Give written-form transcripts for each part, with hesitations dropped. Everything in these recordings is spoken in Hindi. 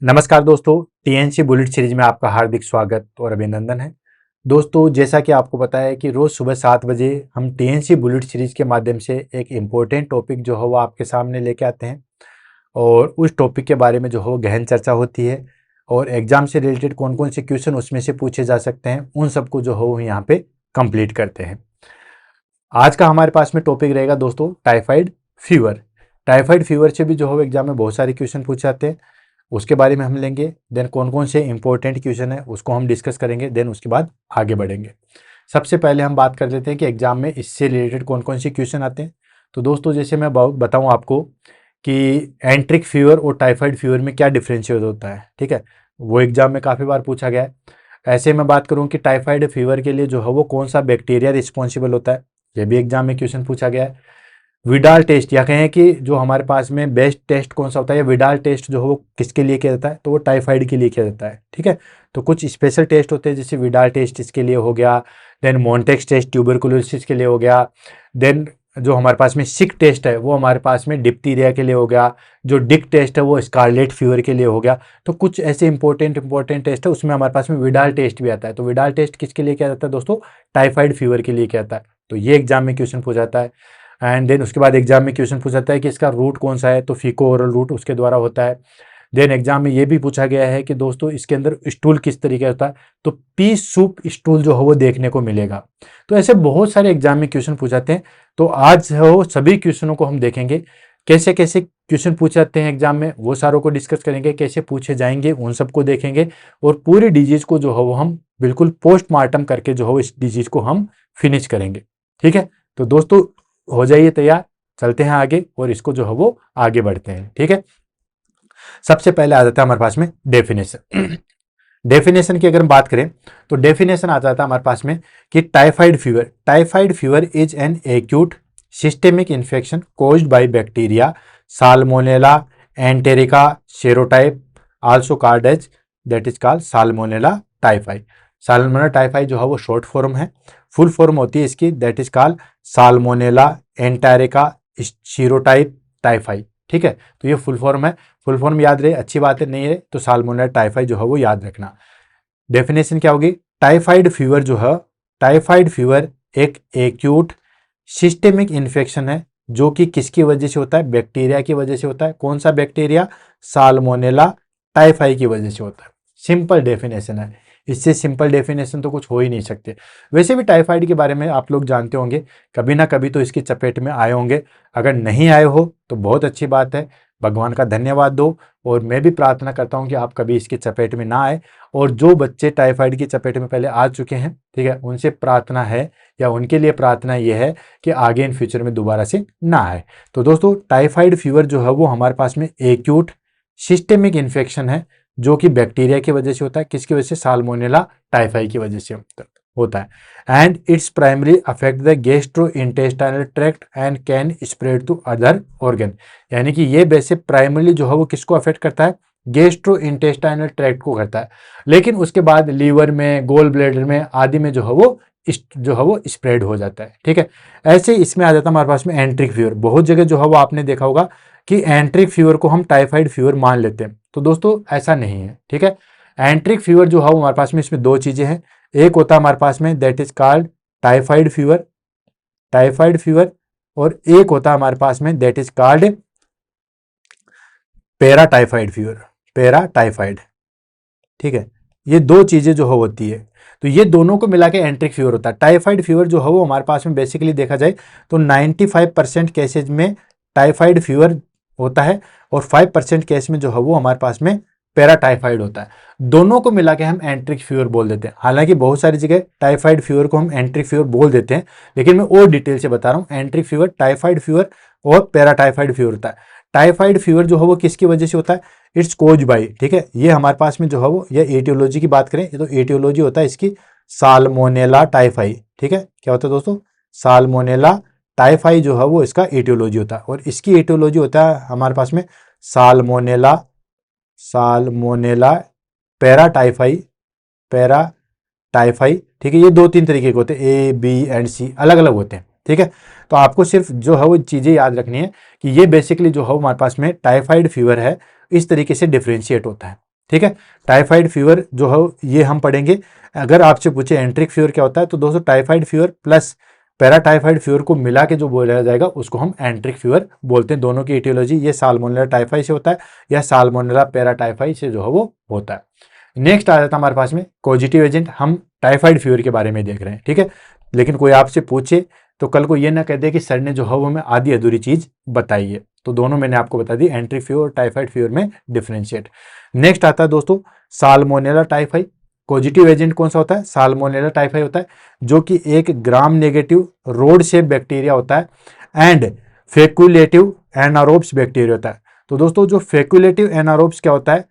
नमस्कार दोस्तों, टीएनसी बुलेट सीरीज में आपका हार्दिक स्वागत और अभिनंदन है। दोस्तों, जैसा कि आपको पता है कि रोज़ सुबह 7 बजे हम टीएनसी बुलेट सीरीज के माध्यम से एक इम्पोर्टेंट टॉपिक जो है वो आपके सामने लेके आते हैं और उस टॉपिक के बारे में जो है वो गहन चर्चा होती है और एग्जाम से रिलेटेड कौन कौन से क्वेश्चन उसमें से पूछे जा सकते हैं उन सबको जो है वो यहाँ पे कंप्लीट करते हैं। आज का हमारे पास में टॉपिक रहेगा दोस्तों टाइफाइड फीवर। टाइफाइड फीवर से भी जो है एग्जाम में बहुत सारे क्वेश्चन पूछे जाते हैं, उसके बारे में हम लेंगे। देन कौन कौन से इंपॉर्टेंट क्वेश्चन है उसको हम डिस्कस करेंगे। देन उसके बाद आगे बढ़ेंगे। सबसे पहले हम बात कर लेते हैं कि एग्जाम में इससे रिलेटेड कौन कौन से क्वेश्चन आते हैं। तो दोस्तों, जैसे मैं बताऊं आपको कि एंट्रिक फीवर और टाइफाइड फीवर में क्या डिफ्रेंशिएट होता है, ठीक है, वो एग्जाम में काफ़ी बार पूछा गया है। ऐसे मैं बात करूँ कि टाइफाइड फीवर के लिए जो है वो कौन सा बैक्टीरिया रिस्पॉन्सिबल होता है, ये भी एग्जाम में क्वेश्चन पूछा गया है। विडाल टेस्ट या कहें कि जो हमारे पास में बेस्ट टेस्ट कौन सा होता है, विडाल टेस्ट जो है वो किसके लिए किया जाता है, तो वो टाइफाइड के लिए किया जाता है, ठीक है। तो कुछ स्पेशल टेस्ट होते हैं, जैसे विडाल टेस्ट इसके लिए हो गया, देन मोन्टेक्स टेस्ट ट्यूबरकुलोसिस के लिए हो गया, देन जो हमारे पास में सिक टेस्ट है वो हमारे पास में डिप्थीरिया के लिए हो गया, जो डिक टेस्ट है वो स्कारलेट फीवर के लिए हो गया। तो कुछ ऐसे इंपॉर्टेंट टेस्ट है, उसमें हमारे पास में विडाल टेस्ट भी आता है। तो विडाल टेस्ट किसके लिए किया जाता है दोस्तों, टाइफाइड फीवर के लिए किया जाता है। तो ये एग्जाम में क्वेश्चन पूछा जाता है। एंड देन उसके बाद एग्जाम में क्वेश्चन पूछा जाता है कि इसका रूट कौन सा है, तो फीको ओरल रूट उसके द्वारा होता है। देन एग्जाम में ये भी पूछा गया है कि दोस्तों इसके अंदर स्टूल किस तरीके होता है, तो पी सूप स्टूल जो है वो देखने को मिलेगा। तो ऐसे बहुत सारे एग्जाम में क्वेश्चन पूछाते हैं। तो आज हो सभी क्वेश्चनों को हम देखेंगे, कैसे कैसे क्वेश्चन पूछे जाते हैं एग्जाम में, वो सारों को डिस्कस करेंगे, कैसे पूछे जाएंगे उन सबको देखेंगे और पूरी डिजीज को जो है वो हम बिल्कुल पोस्टमार्टम करके जो है इस डिजीज को हम फिनिश करेंगे, ठीक है। तो दोस्तों हो जाइए तैयार, चलते हैं आगे और इसको जो है वो आगे बढ़ते हैं, ठीक है। सबसे पहले आ जाता है हमारे पास में डेफिनेशन। डेफिनेशन की अगर हम बात करें तो डेफिनेशन आ जाता है हमारे पास में कि typhoid fever is an acute systemic infection caused by bacteria Salmonella enterica serotype also called as, that is called Salmonella typhi. Salmonella typhi जो है वो शॉर्ट फॉर्म है, फुल फॉर्म होती है इसकी, that is called Salmonella enterica serotype typhi, ठीक है। तो ये फुल फॉर्म है, फुल फॉर्म याद रहे, अच्छी बात है, नहीं है तो साल्मोनेला टाइफाई जो है वो याद रखना। डेफिनेशन क्या होगी, टाइफाइड फीवर जो है, टाइफाइड फीवर एक एक्यूट सिस्टेमिक इन्फेक्शन है जो कि किसकी वजह से होता है, बैक्टीरिया की वजह से होता है। कौन सा बैक्टीरिया, साल्मोनेला टाइफाई की वजह से होता है। सिंपल डेफिनेशन है, इससे सिंपल डेफिनेशन तो कुछ हो ही नहीं सकते। वैसे भी टाइफाइड के बारे में आप लोग जानते होंगे, कभी ना कभी तो इसकी चपेट में आए होंगे। अगर नहीं आए हो तो बहुत अच्छी बात है, भगवान का धन्यवाद दो। और मैं भी प्रार्थना करता हूं कि आप कभी इसकी चपेट में ना आए। और जो बच्चे टाइफाइड की चपेट में पहले आ चुके हैं, ठीक है, उनसे प्रार्थना है या उनके लिए प्रार्थना यह है कि आगे इन फ्यूचर में दोबारा से ना आए। तो दोस्तों, टाइफाइड फीवर जो है वो हमारे पास में एक्यूट सिस्टेमिक इन्फेक्शन है जो कि बैक्टीरिया की वजह से होता है। किसकी वजह से, साल्मोनेला टाइफाई की वजह से होता है। And its primary affect the gastrointestinal tract and can spread to other organ. यानी कि ये वैसे प्राइमरली जो है वो किसको अफेक्ट करता है, गैस्ट्रो इंटेस्टाइनल ट्रैक्ट को करता है, लेकिन उसके बाद लीवर में, गोल ब्लैडर में आदि में जो है वो स्प्रेड हो जाता है, ठीक है। ऐसे इसमें आ जाता है हमारे पास में एंट्रिक फीवर। बहुत जगह जो है वो आपने देखा होगा कि एंट्रिक फीवर को हम टाइफाइड फीवर मान लेते हैं, तो दोस्तों ऐसा नहीं है, ठीक है। एंट्रिक फीवर जो है वो हमारे पास में इसमें दो चीजें हैं। एक होता है हमारे पास में that is called typhoid fever, और एक होता है हमारे पास में दैट इज कॉल्ड पैराटाइफाइड, ठीक है। ये दो चीजें जो होती है, तो ये दोनों को मिला के एंट्रिक फीवर होता है। टाइफाइड फीवर जो है वो हमारे पास में बेसिकली देखा जाए तो 95% केसेज में टाइफाइड फीवर होता है और 5% केस में जो है वो हमारे पास में पैराटाइफाइड होता है। दोनों को मिला के हम एंट्रिक फीवर बोल देते हैं। हालांकि बहुत सारी जगह टाइफाइड फीवर को हम एंट्रिक फीवर बोल देते हैं, लेकिन मैं और डिटेल से बता रहा हूँ। एंट्रिक फीवर, टाइफाइड फीवर और पैराटाइफाइड फीवर होता है। टाइफाइड फीवर जो है वो किसकी वजह से होता है, इट्स कोज बाई, ठीक है। ये हमारे पास में जो है वो, ये एटियोलॉजी की बात करें तो एटियोलॉजी होता है इसकी साल्मोनेला टाइफाई, ठीक है। क्या होता है दोस्तों, साल्मोनेला टाइफाई जो है वो इसका एटियोलॉजी होता है, और इसकी एटियोलॉजी होता है हमारे पास में साल्मोनेला पैराटाइफाई, ठीक है। ये दो तीन तरीके के होते हैं, ए बी एंड सी अलग अलग होते हैं, ठीक है। तो आपको सिर्फ जो है वो चीजें याद रखनी है कि ये बेसिकली जो है हमारे पास में टाइफाइड फीवर है, इस तरीके से डिफ्रेंशिएट होता है। ठीक है। टाइफाइड फीवर जो है ये हम पढ़ेंगे। अगर आपसे पूछे एंट्रिक फीवर क्या होता है, तो दोस्तों typhoid fever plus paratyphoid fever को मिला के जो बोला जाएगा उसको हम एंट्रिक फीवर बोलते हैं। दोनों की इटियोलॉजी, ये साल्मोनेला टाइफाई से होता है या साल्मोनेला पैराटाइफाई से जो है वो होता है। नेक्स्ट आ जाता है हमारे पास में कॉजिटिव एजेंट। हम टाइफाइड फीवर के बारे में देख रहे हैं, ठीक है। लेकिन कोई आपसे पूछे तो कल को ये ना कह दे कि सर ने जो है वो हमें आधी अधूरी चीज बताई है। तो दोनों मैंने आपको बता दी, एंट्रिक फीवर और टाइफाइड फीवर में डिफरेंशिएट। नेक्स्ट आता है दोस्तों साल्मोनेला टाइफाई। पॉजिटिव एजेंट कौन सा होता है? साल्मोनेला टाइफाई होता है, जो कि एक gram negative rod shape bacteria होता है एंड फेकुलेटिव एनारोब्स बैक्टीरिया होता है। तो दोस्तों जो फेकुलेटिव एनारोब्स क्या होता है,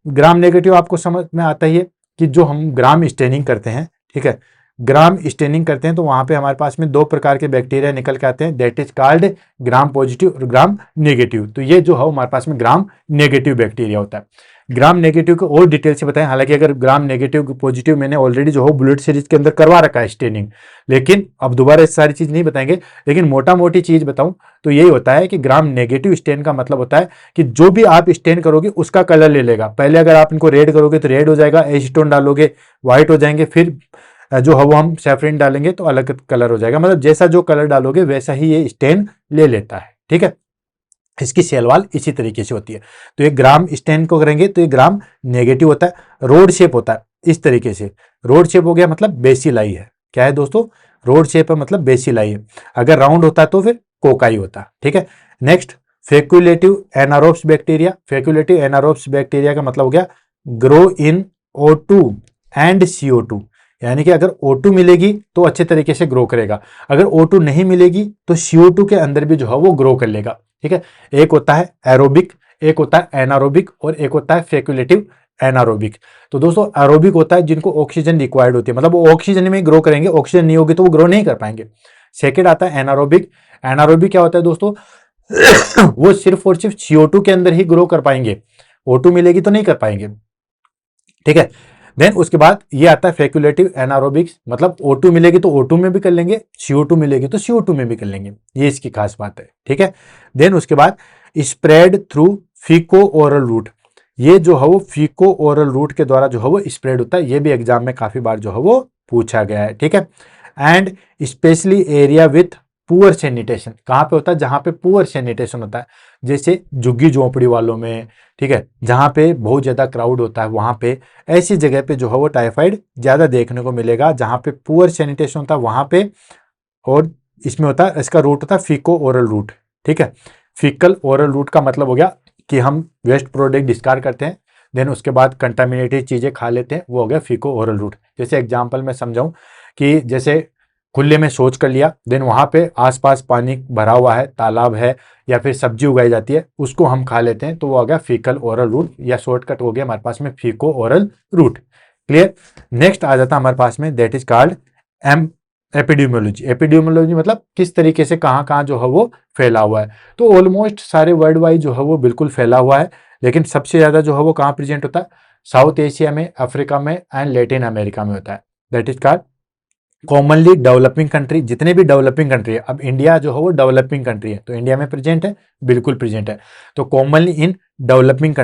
ग्राम नेगेटिव आपको समझ में आता ही है कि जो हम ग्राम स्टेनिंग करते हैं, ठीक है, ग्राम स्टेनिंग करते हैं तो वहां पे हमारे पास में दो प्रकार के बैक्टीरिया निकल के आते हैं, that is called gram positive और ग्राम नेगेटिव। तो ये जो है हमारे पास में ग्राम नेगेटिव बैक्टीरिया होता है। ग्राम नेगेटिव को और डिटेल से बताएं, हालांकि अगर ग्राम नेगेटिव पॉजिटिव मैंने ऑलरेडी जो है बुलेट सीरीज के अंदर करवा रखा है स्टेनिंग, लेकिन अब दोबारा इस सारी चीज नहीं बताएंगे। लेकिन मोटा मोटी चीज बताऊं तो यही होता है कि ग्राम नेगेटिव स्टेन का मतलब होता है कि जो भी आप स्टेन करोगे उसका कलर ले लेगा। पहले अगर आप इनको रेड करोगे तो रेड हो जाएगा, एसीटोन डालोगे व्हाइट हो जाएंगे, फिर जो है वो हम सैफरिन डालेंगे तो अलग कलर हो जाएगा। मतलब जैसा जो कलर डालोगे वैसा ही ये स्टेन ले लेता है, ठीक है। इसकी सेल वाल इसी तरीके से होती है। तो ये ग्राम स्टेन को करेंगे तो ये ग्राम नेगेटिव होता है, रोड शेप होता है इस तरीके से। रोड शेप हो गया मतलब बेसिलाई है। क्या है दोस्तों? रोड शेप है मतलब बेसिलाई है। अगर राउंड होता है तो फिर कोकाई होता है, ठीक है। Next facultative anaerobes bacteria. Facultative anaerobes bacteria का मतलब हो गया grow in O2 and CO2, यानी कि अगर O2 मिलेगी तो अच्छे तरीके से ग्रो करेगा, अगर O2 नहीं मिलेगी तो CO2 के अंदर भी जो है वो ग्रो कर लेगा, ठीक है। एक होता है एरोबिक, एक होता है एनारोबिक और एक होता है फेकुलेटिव एनारोबिक। तो दोस्तों एरोबिक होता है जिनको ऑक्सीजन रिक्वायर्ड होती है, मतलब वो ऑक्सीजन में ग्रो करेंगे, ऑक्सीजन नहीं होगी तो वो ग्रो नहीं कर पाएंगे। सेकेंड आता है एनारोबिक। एनारोबिक क्या होता है दोस्तों? वो सिर्फ और सिर्फ CO2 के अंदर ही ग्रो कर पाएंगे, O2 मिलेगी तो नहीं कर पाएंगे, ठीक है। देन उसके बाद ये आता है फेकुलेटिव एनारोबिक्स, मतलब O2 मिलेगी तो O2 में भी कर लेंगे, CO2 मिलेगी तो CO2 में भी कर लेंगे, ये इसकी खास बात है, ठीक है। देन उसके बाद स्प्रेड थ्रू फीको ओरल रूट। ये जो है वो फीको ओरल रूट के द्वारा जो है वो स्प्रेड होता है, ये भी एग्जाम में काफी बार जो है वो पूछा गया है, ठीक है। And specially area with poor sanitation. कहाँ पे होता है? जहां पे पुअर सैनिटेशन होता है, जैसे झुग्गी झोंपड़ी वालों में, ठीक है, जहां पे बहुत ज्यादा क्राउड होता है वहां पे, ऐसी जगह पे जो है वो टाइफाइड ज्यादा देखने को मिलेगा, जहां पे पुअर सैनिटेशन होता है वहां पे। और इसमें होता है, इसका रूट होता है फीको ओरल रूट, ठीक है। फीकल ओरल रूट का मतलब हो गया कि हम वेस्ट प्रोडक्ट डिस्कार्ड करते हैं, देन उसके बाद कंटामिनेटेड चीजें खा लेते हैं, वो हो गया फीको ओरल रूट। जैसे एग्जाम्पल मैं समझाऊं कि जैसे खुले में शौच कर लिया, देन वहां पे आसपास पानी भरा हुआ है, तालाब है या फिर सब्जी उगाई जाती है, उसको हम खा लेते हैं, तो वो आ गया फीकल ओरल रूट, या शॉर्टकट हो गया हमारे पास में फीको ओरल रूट। क्लियर? नेक्स्ट आ जाता है हमारे पास में that is called epidemiology. Epidemiology मतलब किस तरीके से कहाँ कहाँ जो है वो फैला हुआ है। तो ऑलमोस्ट सारे वर्ल्ड वाइड जो है वो बिल्कुल फैला हुआ है, लेकिन सबसे ज्यादा जो है वो कहाँ प्रेजेंट होता है? साउथ एशिया में, अफ्रीका में एंड लैटिन अमेरिका में होता है। That is called commonly developing country. जितने भी डेवलपिंग कंट्री है, अब इंडिया जो है वो डेवलपिंग कंट्री है, तो इंडिया में प्रेजेंट है, बिल्कुल प्रेजेंट है। तो कॉमनली इन डेवलपिंग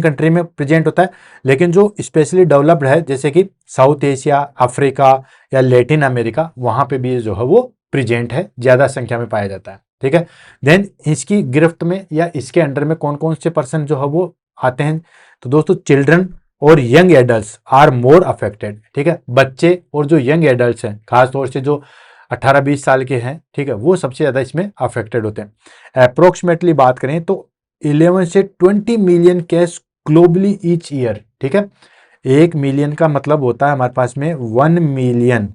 कंट्री में प्रेजेंट होता है। लेकिन जो स्पेशली डेवलप्ड है जैसे कि साउथ एशिया, अफ्रीका या लैटिन अमेरिका, वहां पे भी जो है वो प्रेजेंट है, ज्यादा संख्या में पाया जाता है, ठीक है। देन इसकी गिरफ्त में या इसके अंडर में कौन कौन से पर्सन जो है वो आते हैं? तो दोस्तों चिल्ड्रन और young adults are more affected, ठीक है। बच्चे और जो यंग एडल्ट्स हैं, खासतौर से जो 18-20 साल के हैं, ठीक है, वो सबसे ज्यादा इसमें अफेक्टेड होते हैं। अप्रोक्सीमेटली बात करें तो 11 से 20 million case globally each year, ठीक है। 1 मिलियन का मतलब होता है हमारे पास में 1 मिलियन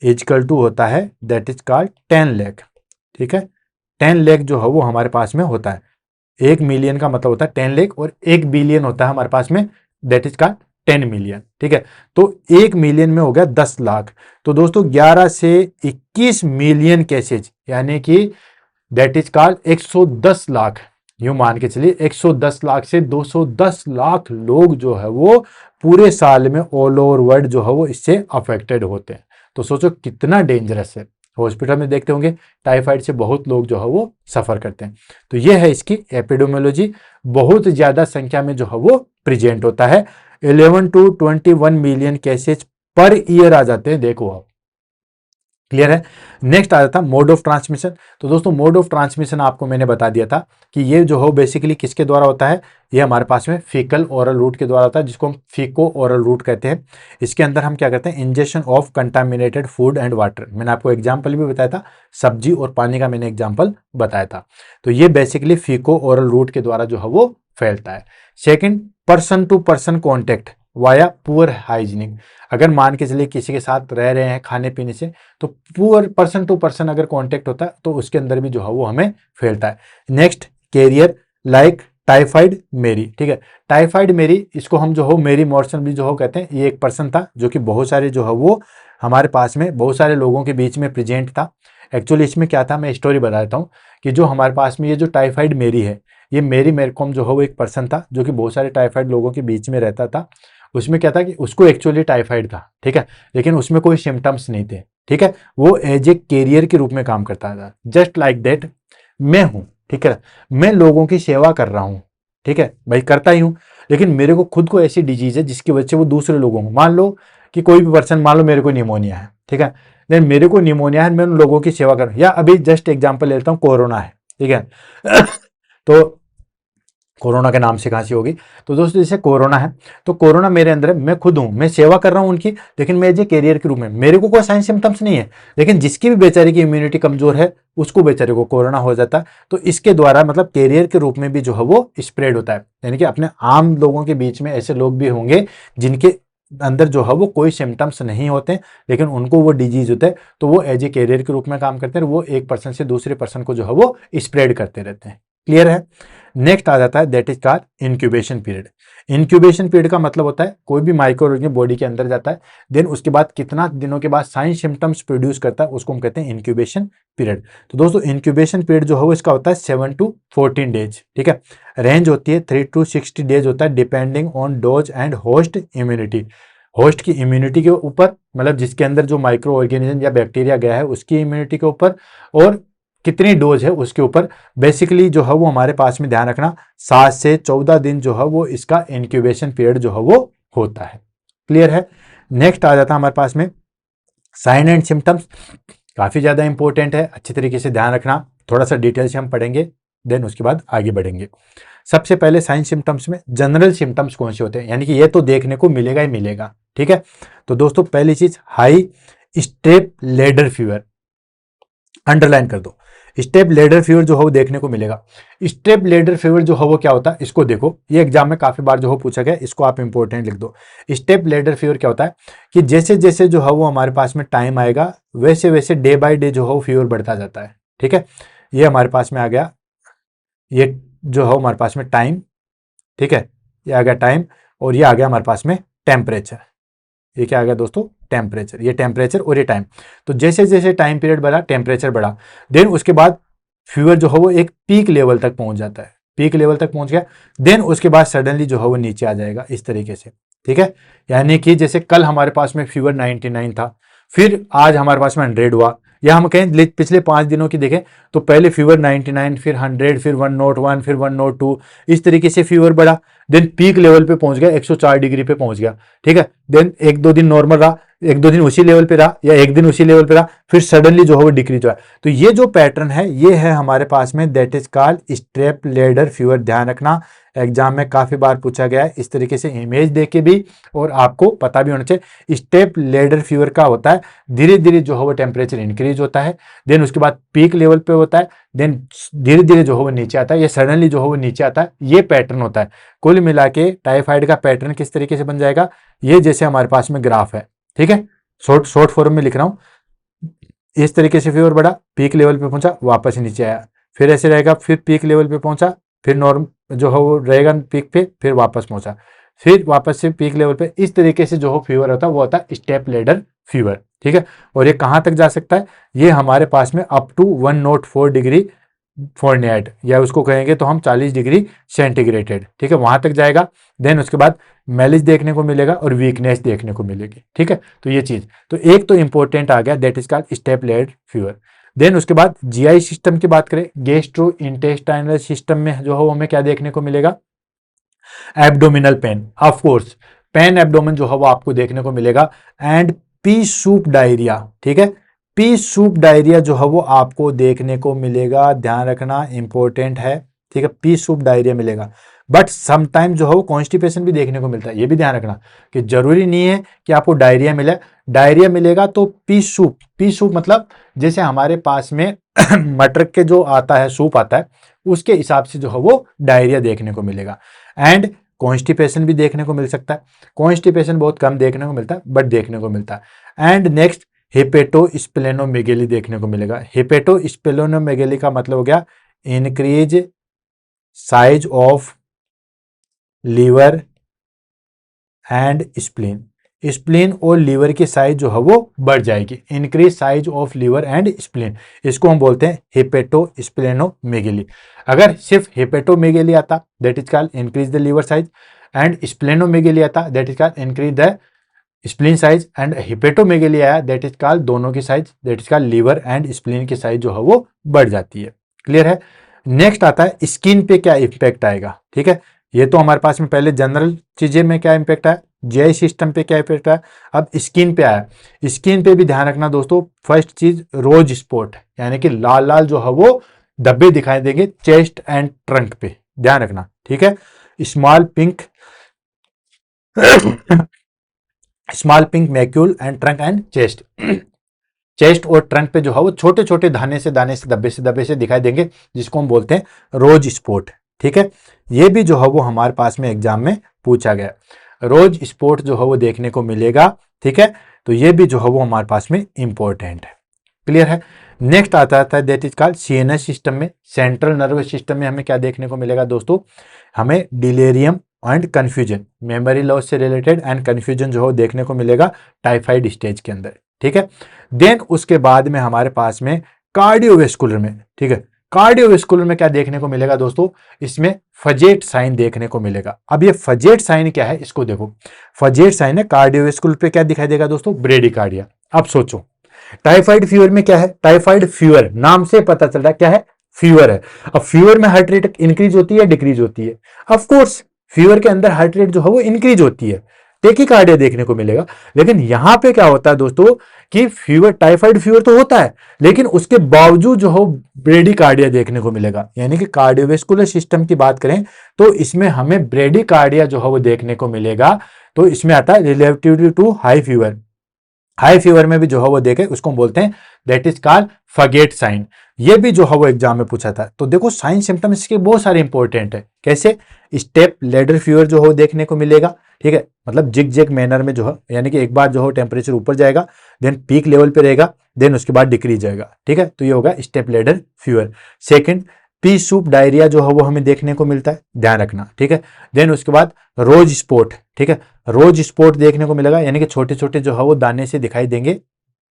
इजकल टू होता है दैट इज कॉल्ड 10 लाख, ठीक है। 10 लाख जो है वो हमारे पास में होता है। 1 मिलियन का मतलब होता है 10 लाख और 1 बिलियन होता है हमारे पास में दैट इज कॉल्ड 10 मिलियन, ठीक है। तो 1 मिलियन में हो गया 10 लाख। तो दोस्तों 11 से 21 मिलियन केसेज, यानी कि दैट इज कॉल्ड 110 लाख, यूं मान के चलिए 110 लाख से 210 लाख लोग जो है वो पूरे साल में ऑल ओवर वर्ल्ड जो है वो इससे अफेक्टेड होते हैं। तो सोचो कितना डेंजरस है। हॉस्पिटल में देखते होंगे टाइफाइड से बहुत लोग जो है वो सफ़र करते हैं। तो ये है इसकी एपिडेमियोलॉजी, बहुत ज़्यादा संख्या में जो है वो प्रेजेंट होता है। 11 to 21 million cases per year आ जाते हैं, देखो आप, क्लियर है। नेक्स्ट आ जाता है मोड ऑफ ट्रांसमिशन। तो दोस्तों मोड ऑफ ट्रांसमिशन आपको मैंने बता दिया था कि ये जो हो बेसिकली किसके द्वारा होता है, ये हमारे पास में फीकल ओरल रूट के द्वारा होता है, जिसको हम फीको ओरल रूट कहते हैं। इसके अंदर हम क्या करते हैं, injection of contaminated food and water. मैंने आपको एग्जाम्पल भी बताया था, सब्जी और पानी का मैंने एग्जाम्पल बताया था। तो ये बेसिकली फीको ओरल रूट के द्वारा जो है वो फैलता है। Second, person to person contact via poor hygienic. अगर मान के चलिए किसी के साथ रह रहे हैं खाने पीने से, तो पुअर पर्सन टू पर्सन अगर कांटेक्ट होता है तो उसके अंदर भी जो है वो हमें फैलता है। नेक्स्ट, कैरियर लाइक टाइफाइड मेरी, ठीक है। टाइफाइड मेरी, इसको हम जो हो मेरी मॉर्सन भी जो हो कहते हैं। ये एक पर्सन था जो कि बहुत सारे जो है वो हमारे पास में बहुत सारे लोगों के बीच में प्रेजेंट था। एक्चुअली इसमें क्या था, मैं स्टोरी बता देता हूँ कि जो हमारे पास में ये जो टाइफाइड मेरी है, ये मेरी मेरकॉम जो है वो एक पर्सन था जो कि बहुत सारे टाइफाइड लोगों के बीच में रहता था। उसमें क्या था कि उसको एक्चुअली टाइफाइड था, ठीक है, लेकिन उसमें कोई सिम्टम्स नहीं थे, ठीक है। वो एज ए कैरियर के रूप में काम करता था। जस्ट लाइक दैट मैं हूं, ठीक है, मैं लोगों की सेवा कर रहा हूं, ठीक है भाई, करता ही हूं, लेकिन मेरे को खुद को ऐसी डिजीज है जिसकी वजह से वो दूसरे लोगों को, मान लो कि कोई भी पर्सन, मान लो मेरे को निमोनिया है, ठीक है, देन मेरे को निमोनिया है, मैं उन लोगों की सेवा कर, या अभी जस्ट एग्जाम्पल लेता हूँ, कोरोना है, ठीक है तो कोरोना के नाम से खांसी होगी। तो दोस्तों जैसे कोरोना है, तो कोरोना मेरे अंदर है, मैं खुद हूं, मैं सेवा कर रहा हूं उनकी, लेकिन मैं जो कैरियर के रूप में, मेरे को कोई साइन सिम्टम्स नहीं है, लेकिन जिसकी भी बेचारे की इम्यूनिटी कमजोर है उसको बेचारे को कोरोना हो जाता है। तो इसके द्वारा मतलब कैरियर के रूप में भी जो है वो स्प्रेड होता है, यानी कि अपने आम लोगों के बीच में ऐसे लोग भी होंगे जिनके अंदर जो है वो कोई सिम्टम्स नहीं होते, लेकिन उनको वो डिजीज होता है, तो वो एज ए कैरियर के रूप में काम करते हैं, वो एक पर्सन से दूसरे पर्सन को जो है वो स्प्रेड करते रहते हैं। क्लियर है। नेक्स्ट आ जाता है that is called incubation period. Incubation period का मतलब होता है कोई भी माइक्रो ऑर्गेनिज्म बॉडी के अंदर जाता है, देन उसके बाद कितना दिनों के बाद साइन सिम्टम्स प्रोड्यूस करता है, उसको हम कहते हैं इंक्यूबेशन पीरियड। तो दोस्तों इंक्यूबेशन पीरियड जो है वो इसका होता है 7 to 14 डेज, ठीक है। रेंज होती है 3 to 60 डेज होता है, depending on dose and host immunity. Host की इम्यूनिटी के ऊपर, मतलब जिसके अंदर जो माइक्रो ऑर्गेनिज्म या बैक्टीरिया गया है उसकी इम्यूनिटी के ऊपर, और कितनी डोज है उसके ऊपर। बेसिकली जो है वो हमारे पास में ध्यान रखना 7 से 14 दिन जो है वो इसका इंक्यूबेशन पीरियड जो है वो होता है। क्लियर है। नेक्स्ट आ जाता है हमारे पास में साइन एंड सिम्टम्स, काफी ज्यादा इंपॉर्टेंट है, अच्छी तरीके से ध्यान रखना, थोड़ा सा डिटेल से हम पढ़ेंगे, देन उसके बाद आगे बढ़ेंगे। सबसे पहले साइन सिम्टम्स में जनरल सिम्टम्स कौन से होते हैं, यानी कि ये तो देखने को मिलेगा ही मिलेगा, ठीक है। तो दोस्तों पहली चीज, high step ladder fever, underline कर दो, स्टेप लेडर फीवर जो है वो देखने को मिलेगा। स्टेप लेडर फीवर जो है वो क्या होता है, इसको देखो, ये एग्जाम में काफी बार जो है पूछा गया, इसको आप इंपॉर्टेंट लिख दो। स्टेप लेडर फीवर क्या होता है कि जैसे जैसे जो है वो हमारे पास में टाइम आएगा, वैसे वैसे डे बाय डे जो है वो फीवर बढ़ता जाता है, ठीक है। ये हमारे पास में आ गया, ये जो है हमारे पास में टाइम, ठीक है, ये आ गया टाइम, और ये आ गया हमारे पास में टेम्परेचर। ये क्या आ गया दोस्तों, टेम्परेचर, ये टेम्परेचर और ये टाइम। तो जैसे जैसे टाइम पीरियड बढ़ा, टेम्परेचर बढ़ा, देन उसके बाद फीवर जो है वो एक पीक लेवल तक पहुंच जाता है, पीक लेवल तक पहुंच गया, देन उसके बाद सडनली जो है वो नीचे आ जाएगा, इस तरीके से, ठीक है। यानी कि जैसे कल हमारे पास में फीवर 99 था, फिर आज हमारे पास में 100 हुआ, या हम कहें पिछले 5 दिनों की देखें तो पहले फीवर 99, फिर 100, फिर 101, फिर 102, इस तरीके से फीवर बढ़ा, देन पीक लेवल पे पहुंच गया, 104 डिग्री पे पहुंच गया, ठीक है। देन 1-2 दिन नॉर्मल रहा, 1-2 दिन उसी लेवल पे रहा, या एक दिन उसी लेवल पे रहा, फिर सडनली जो है वो डिक्रीज हुआ। तो ये जो पैटर्न है ये है हमारे पास में, that is called step ladder fever. ध्यान रखना, एग्जाम में काफी बार पूछा गया है, इस तरीके से इमेज देख के भी, और आपको पता भी होना चाहिए। स्टेप लेडर फीवर का होता है धीरे धीरे जो है वो टेम्परेचर इंक्रीज होता है, देन उसके बाद पीक लेवल पे होता है, देन धीरे धीरे जो है वो नीचे आता है, या सडनली जो है वो नीचे आता है, ये पैटर्न होता है। कुल मिला के टाइफाइड का पैटर्न किस तरीके से बन जाएगा, ये जैसे हमारे पास में ग्राफ है, ठीक है, शॉर्ट फॉर्म में लिख रहा हूं, इस तरीके से फीवर बढ़ा, पीक लेवल पे पहुंचा, वापस नीचे आया, फिर ऐसे रहेगा, फिर पीक लेवल पे पहुंचा, फिर नॉर्म जो है वो रहेगा पीक पे, फिर वापस पहुंचा, फिर वापस से पीक लेवल पे, इस तरीके से जो हो फीवर होता है वो होता है स्टेप लेडर फीवर, ठीक है। और ये कहां तक जा सकता है, ये हमारे पास में अप टू 104 डिग्री फ़ारेनहाइट, या उसको कहेंगे तो हम 40 डिग्री सेंटीग्रेड, ठीक है, वहां तक जाएगा। देन उसके बाद मैलिज देखने को मिलेगा और वीकनेस देखने को मिलेगी, ठीक है। तो ये चीज, तो एक तो इंपॉर्टेंट आ गया, that is called step ladder fever. Then उसके बाद जीआई सिस्टम की बात करें, गैस्ट्रो इंटेस्टाइनल सिस्टम में जो है हमें क्या देखने को मिलेगा, abdominal pain, of course pen abdomen जो है वो आपको देखने को मिलेगा, एंड पी सूप डायरिया, ठीक है, पी सूप डायरिया जो है वो आपको देखने को मिलेगा, ध्यान रखना इंपॉर्टेंट है, ठीक है, पी सूप डायरिया मिलेगा। बट समटाइम जो है वो कॉन्स्टिपेशन भी देखने को मिलता है, ये भी ध्यान रखना कि जरूरी नहीं है कि आपको डायरिया मिले। डायरिया मिलेगा तो पी सूप मतलब जैसे हमारे पास में मटर के जो आता है, सूप आता है, उसके हिसाब से जो है वो डायरिया देखने को मिलेगा। एंड कॉन्स्टिपेशन भी देखने को मिल सकता है, कॉन्स्टिपेशन बहुत कम देखने को मिलता है बट देखने को मिलता है। एंड नेक्स्ट हेपेटोस्प्लेनोमेगेली देखने को मिलेगा। हेपेटोस्प्लेनोमेगेली का मतलब हो गया increase size of liver and spleen, spleen और लीवर की साइज जो है वो बढ़ जाएगी, increase size of liver and spleen, इसको हम बोलते हैं हेपेटोस्प्लेनोमेगेली। अगर सिर्फ हेपेटोमेगेली आता that is called increase the liver size, and splenomegaly आता that is called increase the spleen size, and hepatomegaly आया दैट इज कॉल्ड दोनों की size, that is called liver and spleen की साइज जो है वो बढ़ जाती है। क्लियर है। नेक्स्ट आता है स्किन पे क्या इफेक्ट आएगा, ठीक है, ये तो हमारे पास में पहले जनरल चीजें में क्या इम्पैक्ट आया, जीआई सिस्टम पे क्या इफेक्ट आया, अब स्किन पे आया। स्किन पे भी ध्यान रखना दोस्तों, फर्स्ट चीज रोज स्पॉट, यानी कि लाल लाल जो है वो धब्बे दिखाई देंगे चेस्ट एंड ट्रंक पे, ध्यान रखना, ठीक है। Small pink small pink macule and trunk and chest, chest और ट्रंक पे जो है वो छोटे छोटे दाने से धब्बे से दिखाई देंगे, जिसको हम बोलते हैं रोज स्पॉट, ठीक है। ये भी जो है वो हमारे पास में एग्जाम में पूछा गया, रोज स्पॉट जो है वो देखने को मिलेगा, ठीक है। तो ये भी जो है वो हमारे पास में इंपॉर्टेंट है। क्लियर है। नेक्स्ट आता है that is called CNS system में, सेंट्रल नर्वस सिस्टम में हमें क्या देखने को मिलेगा दोस्तों, हमें delirium and confusion, memory loss से रिलेटेड एंड कंफ्यूजन जो है देखने को मिलेगा टाइफाइड स्टेज के अंदर, ठीक है। देन उसके बाद में हमारे पास में कार्डियोवेस्कुलर में, ठीक है, कार्डियोवेस्कुलर में क्या देखने को मिलेगा दोस्तों, इसमें फजेट साइन देखने को मिलेगा। अब ये फजेट साइन क्या है, इसको देखो, फजेट साइन है कार्डियोवेस्कुलर पे, क्या दिखाई देगा दोस्तों, ब्रेडिकार्डिया। अब सोचो टाइफाइड फीवर में क्या है, टाइफाइड फीवर नाम से पता चल रहा है क्या है, फीवर है। अब फीवर में हार्ट रेट इंक्रीज होती है डिक्रीज होती है, ऑफ कोर्स फीवर के अंदर हार्ट रेट जो है वो इंक्रीज होती है, टेकिकार्डिया देखने को मिलेगा। लेकिन यहां पे क्या होता है दोस्तों कि फीवर, टाइफाइड फीवर तो होता है लेकिन उसके बावजूद जो हो ब्रेडिकार्डिया देखने को मिलेगा। यानी कि कार्डियोवेस्कुलर सिस्टम की बात करें तो इसमें हमें ब्रेडिकार्डिया जो है वो देखने को मिलेगा। तो इसमें आता है relatively to high fever, high fever में भी जो है वो देखे, उसको हम बोलते हैं that is called Faget sign. ये भी जो है वो एग्जाम में पूछा था। तो देखो साइन सिम्टम्स इसके बहुत सारे इंपॉर्टेंट है, कैसे, स्टेप लेडर फीवर जो हो देखने को मिलेगा, ठीक है, मतलब जिग जैग मैनर में जो है, यानी कि एक बार जो हो टेम्परेचर ऊपर जाएगा, देन पीक लेवल पे रहेगा, देन उसके बाद डिक्रीज जाएगा, ठीक है। तो ये होगा step ladder fever. Second, P soup diarrhoea जो है वो हमें देखने को मिलता है, ध्यान रखना, ठीक है। देन उसके बाद रोज स्पॉट, ठीक है, रोज स्पॉट देखने को मिलेगा, यानी कि छोटे छोटे जो है वो दाने से दिखाई देंगे,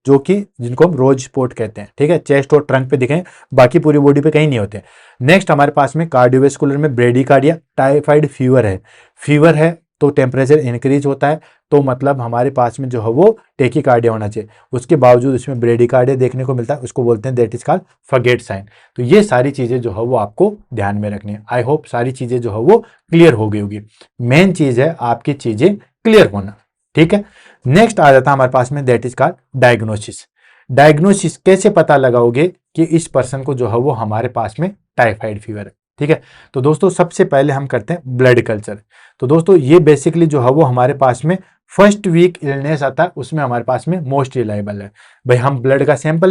जो कि जिनको हम रोज स्पॉट कहते हैं, ठीक है, चेस्ट और ट्रंक पे दिखें, बाकी पूरी बॉडी पे कहीं नहीं होते। नेक्स्ट हमारे पास में कार्डियोवेस्कुलर में ब्रेडिकार्डिया, टाइफाइड फीवर है तो टेम्परेचर इंक्रीज होता है, तो मतलब हमारे पास में जो है वो टेकिकार्डिया होना चाहिए, उसके बावजूद इसमें ब्रेडिकार्डिया देखने को मिलता है, उसको बोलते हैं that is called Faget sign. तो ये सारी चीजें जो है वो आपको ध्यान में रखनी है। आई होप सारी चीजें जो है वो क्लियर हो गई होगी। मेन चीज है आपकी चीजें क्लियर होना, ठीक है। नेक्स्ट आ जाता है हमारे पास में that is called diagnosis. Diagnosis कैसे पता लगाओगे कि इस पर्सन को जो है वो हमारे पास में टाइफाइड फीवर है, ठीक है। तो दोस्तों सबसे पहले हम करते हैं ब्लड कल्चर। तो दोस्तों ये बेसिकली जो है वो हमारे पास में फर्स्ट वीक इलनेस आता है, उसमें हमारे पास में मोस्ट रिलायबल है। भाई हम ब्लड का सैंपल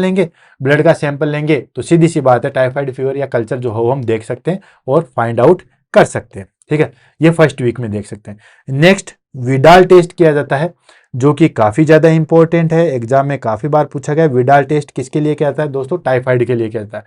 लेंगे तो सीधी सी बात है टाइफाइड फीवर या कल्चर जो हो हम देख सकते हैं और फाइंड आउट कर सकते हैं, ठीक है। ये फर्स्ट वीक में देख सकते हैं। नेक्स्ट विडाल टेस्ट किया जाता है, जो कि काफी ज्यादा इंपॉर्टेंट है, एग्जाम में काफी बार पूछा गया। विडाल टेस्ट किसके लिए किया जाता है दोस्तों, टाइफाइड के लिए किया जाता है।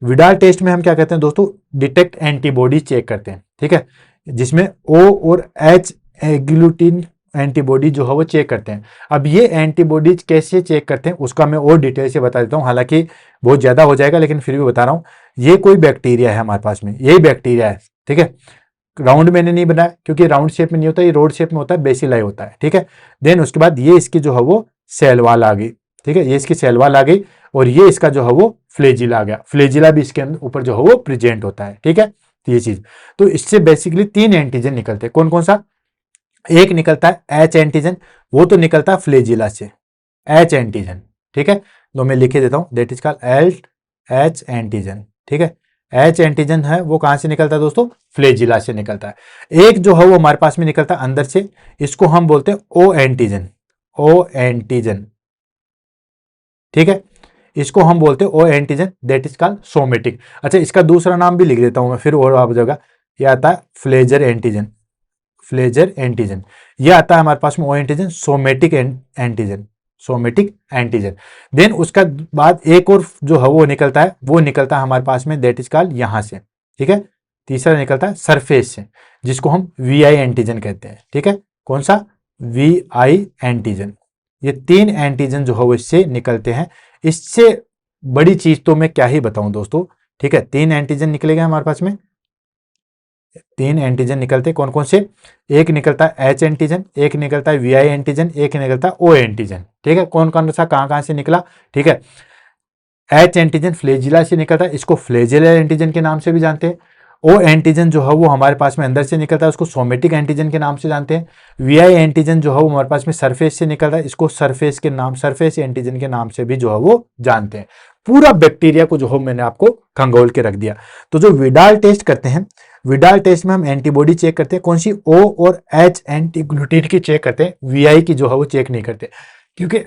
विडाल टेस्ट में हम क्या कहते हैं दोस्तों, डिटेक्ट एंटीबॉडी चेक करते हैं, ठीक है, जिसमें ओ और एच एग्लूटिन एंटीबॉडी जो है वो चेक करते हैं। अब ये एंटीबॉडीज कैसे चेक करते हैं उसका मैं और डिटेल से बता देता हूँ, हालांकि बहुत ज़्यादा हो जाएगा लेकिन फिर भी बता रहा हूँ। ये कोई बैक्टीरिया है हमारे पास में, यही बैक्टीरिया है, ठीक है। राउंड मैंने नहीं बनाया क्योंकि राउंड शेप में नहीं होता, ये रोड शेप में होता है, बेसिलाई होता है, ठीक है। देन उसके बाद ये इसकी जो है वो सेल वॉल आ गई, ठीक है, ये इसकी सेल वॉल आ गई, और ये इसका जो है वो फ्लेजिला आ गया। फ्लेजिला भी इसके अंदर ऊपर जो है वो प्रेजेंट होता है, ठीक है। तो ये चीज, तो इससे बेसिकली 3 एंटीजन निकलते हैं। कौन कौन सा? एक निकलता है एच एंटीजन, वो तो निकलता है फ्लेजिला से, एच एंटीजन, ठीक है। तो मैं लिखे देता हूं, that is called L H antigen, ठीक है। एच एंटीजन है वो कहां से निकलता है दोस्तों? फ्लेजिला से निकलता है। एक जो है वो हमारे पास में निकलता है अंदर से, इसको हम बोलते हैं ओ एंटीजन, ओ एंटीजन, ठीक है। इसको हम बोलते हैं O antigen, that is called somatic. अच्छा, इसका दूसरा नाम भी लिख देता हूं मैं फिर और आप जगह, ये आता है फ्लेजर एंटीजन, फ्लेजर एंटीजन। ये आता है हमारे पास में O antigen, somatic antigen, somatic antigen. Then उसका बाद एक और जो है वो निकलता है, वो निकलता है हमारे पास में, दैट इज कॉल्ड यहां से, ठीक है। तीसरा निकलता है सरफेस से, जिसको हम वी आई एंटीजन कहते हैं, ठीक है। कौन सा? V I antigen. ये 3 एंटीजन जो है वो इससे निकलते हैं। इससे बड़ी चीज तो मैं क्या ही बताऊं दोस्तों, ठीक है। 3 एंटीजन निकलेगा हमारे पास में, 3 एंटीजन निकलते हैं। कौन कौन से? एक निकलता है एच एंटीजन, एक निकलता है वी आई एंटीजन, एक निकलता है ओ एंटीजन, ठीक है। कौन कौन सा कहां से निकला, ठीक है। एच एंटीजन फ्लेजिला से निकलता है, इसको फ्लेजिलर एंटीजन के नाम से भी जानते हैं। ओ एंटीजन जो है वो हमारे पास में अंदर से निकलता है, उसको सोमेटिक एंटीजन के नाम से जानते हैं। वी आई एंटीजन जो है वो हमारे पास में सरफेस से निकलता है, इसको सरफेस के नाम, सरफेस एंटीजन के नाम से भी जो है वो जानते हैं। पूरा बैक्टीरिया को जो है मैंने आपको खंगोल के रख दिया। तो जो विडाल टेस्ट करते हैं, विडाल टेस्ट में हम एंटीबॉडी चेक करते हैं, कौन सी? ओ और एच एंटीग्लूटिन की चेक करते हैं, वीआई की जो है वो चेक नहीं करते, क्योंकि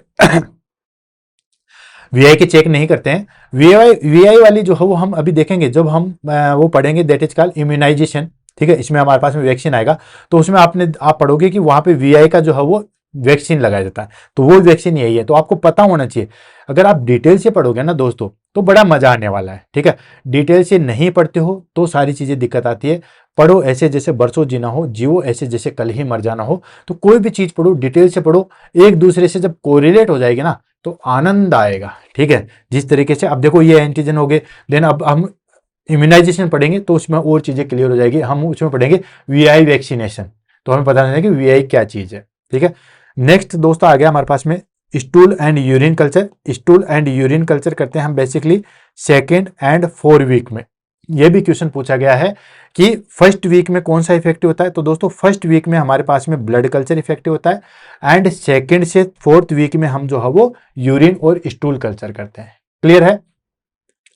वीआई की चेक नहीं करते हैं। वीआई वाली जो है वो हम अभी देखेंगे जब हम वो पढ़ेंगे, दैट इज कॉल्ड इम्यूनाइजेशन, ठीक है। इसमें हमारे पास में वैक्सीन आएगा, तो उसमें आप पढ़ोगे कि वहां पे वीआई का जो है वो वैक्सीन लगाया जाता है, तो वो वैक्सीन यही है। तो आपको पता होना चाहिए, अगर आप डिटेल से पढ़ोगे ना दोस्तों तो बड़ा मजा आने वाला है, ठीक है। डिटेल से नहीं पढ़ते हो तो सारी चीजें दिक्कत आती है। पढ़ो ऐसे जैसे बरसों जीना हो, जियो ऐसे जैसे कल ही मर जाना हो। तो कोई भी चीज पढ़ो, डिटेल से पढ़ो, एक दूसरे से जब कोरिलेट हो जाएगी ना तो आनंद आएगा, ठीक है। जिस तरीके से अब देखो ये एंटीजन हो गए, देन अब हम इम्यूनाइजेशन पढ़ेंगे तो उसमें और चीजें क्लियर हो जाएगी। हम उसमें पढ़ेंगे वीआई वैक्सीनेशन, तो हमें पता नहीं कि वीआई क्या चीज है, ठीक है। नेक्स्ट दोस्तों आ गया हमारे पास में stool and urine culture. Stool and urine culture करते हैं हम basically 2nd and 4th week में। यह भी क्वेश्चन पूछा गया है कि फर्स्ट वीक में कौन सा इफेक्टिव होता है, तो दोस्तों फर्स्ट वीक में हमारे पास में ब्लड कल्चर इफेक्टिव होता है, एंड 2nd से 4th वीक में हम जो है वो यूरिन और स्टूल कल्चर करते हैं। क्लियर है?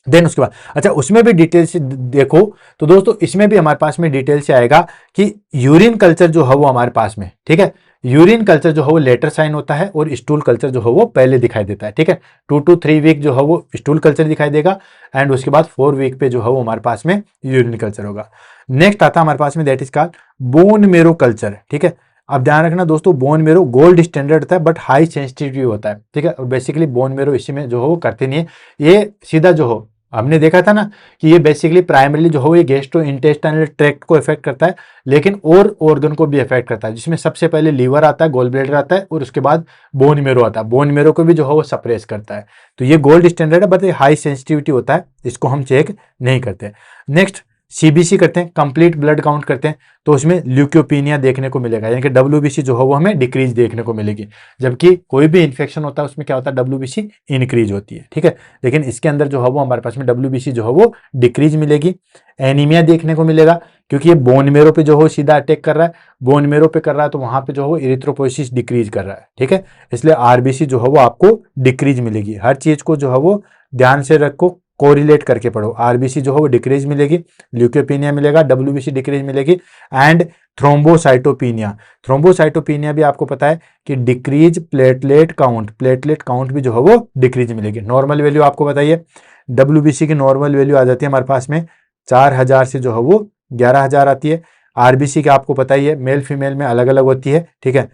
देन उसके बाद अच्छा उसमें भी डिटेल से देखो, तो दोस्तों इसमें भी हमारे पास में डिटेल से आएगा कि यूरिन कल्चर जो है वो हमारे पास में, ठीक है। यूरिन कल्चर जो है वो लेटर साइन होता है और स्टूल कल्चर जो है वो पहले दिखाई देता है, ठीक है। 2 to 3 वीक जो है वो स्टूल कल्चर दिखाई देगा, एंड उसके बाद 4 वीक पे जो है वो हमारे पास में यूरिन कल्चर होगा। नेक्स्ट आता है हमारे पास में, that is called bone marrow culture, ठीक है। अब ध्यान रखना दोस्तों, बोन मेरो गोल्ड स्टैंडर्ड होता है बट हाई सेंसिटिविटी होता है, ठीक है। और बेसिकली बोन मेरो इसी में जो है वो करते नहीं है, ये सीधा जो हो हमने देखा था ना कि ये बेसिकली प्राइमरीली जो हो ये गैस्ट्रो इंटेस्टाइनल ट्रैक्ट को इफेक्ट करता है, लेकिन और ऑर्गन को भी इफेक्ट करता है, जिसमें सबसे पहले लीवर आता है, गोल ब्लैडर आता है, और उसके बाद बोन मेरो आता है। बोन मेरो को भी जो है वो सप्रेस करता है। तो ये गोल्ड स्टैंडर्ड है बट ये हाई सेंसिटिविटी होता है, इसको हम चेक नहीं करते। नेक्स्ट सीबीसी करते हैं, कंप्लीट ब्लड काउंट करते हैं, तो उसमें ल्यूकोपीनिया देखने को मिलेगा, यानी कि डब्ल्यूबीसी जो है वो हमें डिक्रीज देखने को मिलेगी। जबकि कोई भी इन्फेक्शन होता है उसमें क्या होता है, डब्ल्यूबीसी इंक्रीज होती है, ठीक है। लेकिन इसके अंदर जो है वो हमारे पास में डब्ल्यूबीसी जो है वो डिक्रीज मिलेगी। एनीमिया देखने को मिलेगा, क्योंकि ये बोन मेरो पे जो हो सीधा अटैक कर रहा है, बोन मेरो पे कर रहा है, तो वहां पे जो है इरिथ्रोपोइसिस डिक्रीज कर रहा है, ठीक है। इसलिए आरबीसी जो है वो आपको डिक्रीज मिलेगी। हर चीज को जो है वो ध्यान से रखो, कोरिलेट करके पढ़ो। आरबीसी जो है वो डिक्रीज मिलेगी, ल्यूकोपीनिया मिलेगा, डब्ल्यूबीसी डिक्रीज मिलेगी, एंड थ्रोम्बोसाइटोपीनिया। थ्रोम्बोसाइटोपीनिया भी आपको पता है कि decrease platelet count, platelet count भी जो है वो डिक्रीज मिलेगी। नॉर्मल वैल्यू आपको बताइए, डब्ल्यूबीसी की नॉर्मल वैल्यू आ जाती है हमारे पास में 4000 से जो है वो 11000 आती है। आरबीसी का आपको पता ही है, मेल फीमेल में अलग अलग होती है, ठीक है।